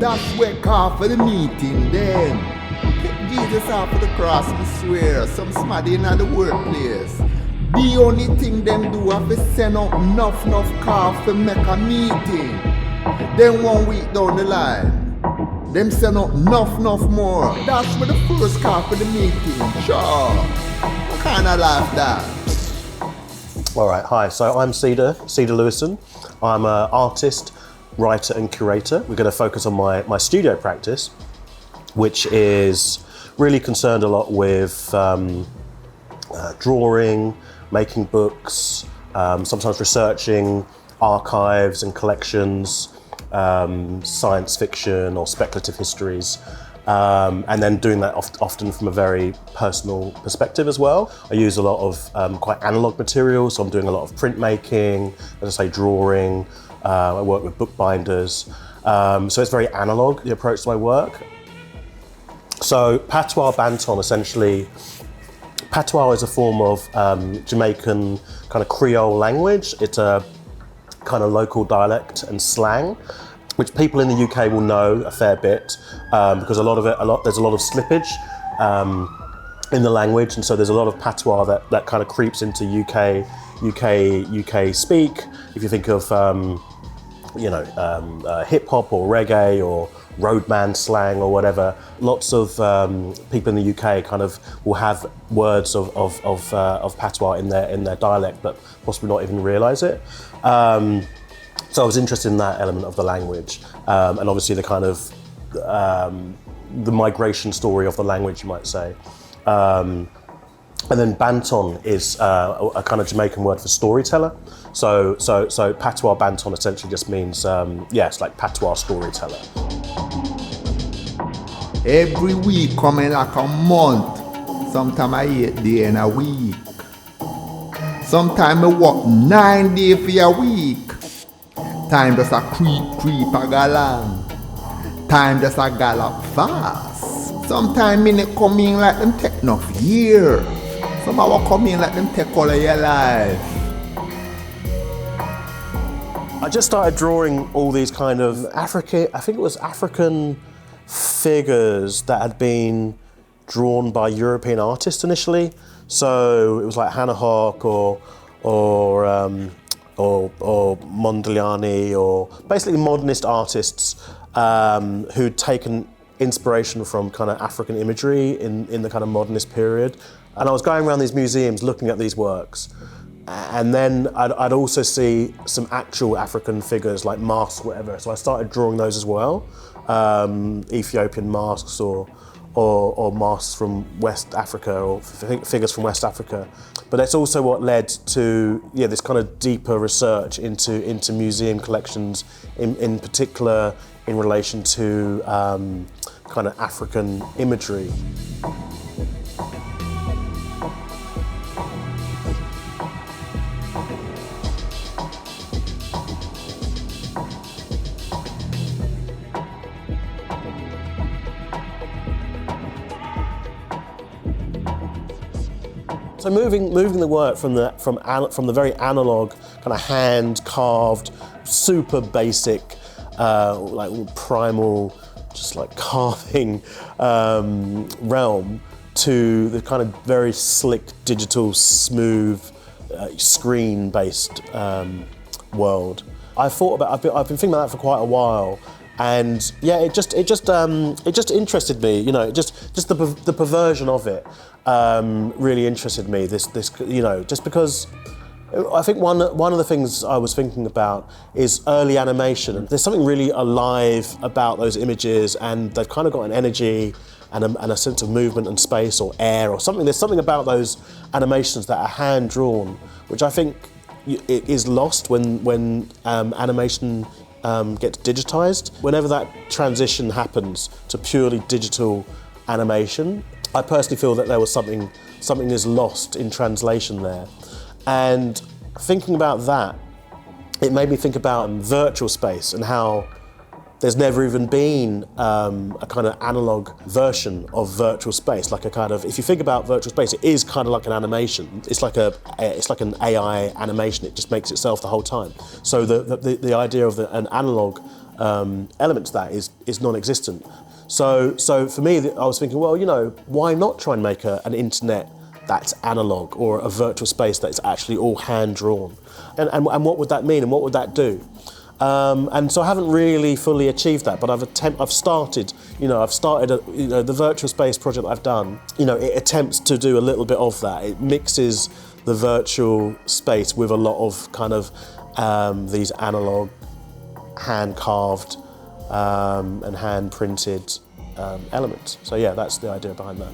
That's where call for the meeting then. Take Jesus off of the cross, I swear. Some smaddy in the workplace. The only thing them do is to send out enough call for make a meeting. Then 1 week down the line, them send out enough more. That's where the first call for the meeting. Sure. What kind of life that? All right, hi. So I'm Cedar Lewisohn. I'm an artist, writer and curator. We're going to focus on my studio practice, which is really concerned a lot with drawing, making books, sometimes researching archives and collections, science fiction or speculative histories, and then doing that often from a very personal perspective as well. I use a lot of quite analog materials, so I'm doing a lot of printmaking, as I say, drawing. I work with bookbinders, so it's very analog, the approach to my work. So Patois Banton, essentially, Patois is a form of Jamaican kind of Creole language. It's a kind of local dialect and slang, which people in the UK will know a fair bit because there's a lot of slippage in the language, and so there's a lot of Patois that kind of creeps into UK speak. If you think of hip hop or reggae or roadman slang or whatever, lots of people in the UK kind of will have words of Patois in their dialect, but possibly not even realise it. So I was interested in that element of the language, and obviously the kind of the migration story of the language, you might say. And then Banton is a kind of Jamaican word for storyteller. So Patois Banton essentially just means it's like Patois storyteller. Every week coming like a month. Sometimes I 8 days in a week. Sometimes I work 9 days for a week. Time just a creep a go along. Time just a gallop fast. Sometimes minute come in like them take enough years. Some hour come in like them take all of your life. I just started drawing all these kind of African figures that had been drawn by European artists initially. So it was like Hannah Hawk or Modigliani, or basically modernist artists who'd taken inspiration from kind of African imagery in the kind of modernist period. And I was going around these museums looking at these works. And then I'd also see some actual African figures like masks, whatever. So I started drawing those as well, Ethiopian masks or masks from West Africa, or figures from West Africa. But that's also what led to this kind of deeper research into museum collections, in particular in relation to kind of African imagery. So moving the work from the very analog, kind of hand carved, super basic, like primal, just like carving realm, to the kind of very slick, digital, smooth, screen-based world. I've been thinking about that for quite a while. And yeah, it just interested me, just the perversion of it really interested me. This just because I think one of the things I was thinking about is early animation. There's something really alive about those images, and they've kind of got an energy and a sense of movement and space or air or something. There's something about those animations that are hand drawn, which I think it is lost when animation gets digitized. Whenever that transition happens to purely digital animation, I personally feel that there was something is lost in translation there. And thinking about that, it made me think about virtual space and how there's never even been a kind of analog version of virtual space. Like a kind of, if you think about virtual space, it is kind of like an animation. It's like an AI animation. It just makes itself the whole time. So the idea of an analog element to that is non-existent. So for me, I was thinking, well, why not try and make an internet that's analog, or a virtual space that's actually all hand-drawn? And what would that mean, and what would that do? And so I haven't really fully achieved that, but I've started the virtual space project that I've done. It attempts to do a little bit of that. It mixes the virtual space with a lot of kind of these analog, hand-carved and hand-printed elements. So yeah, that's the idea behind that.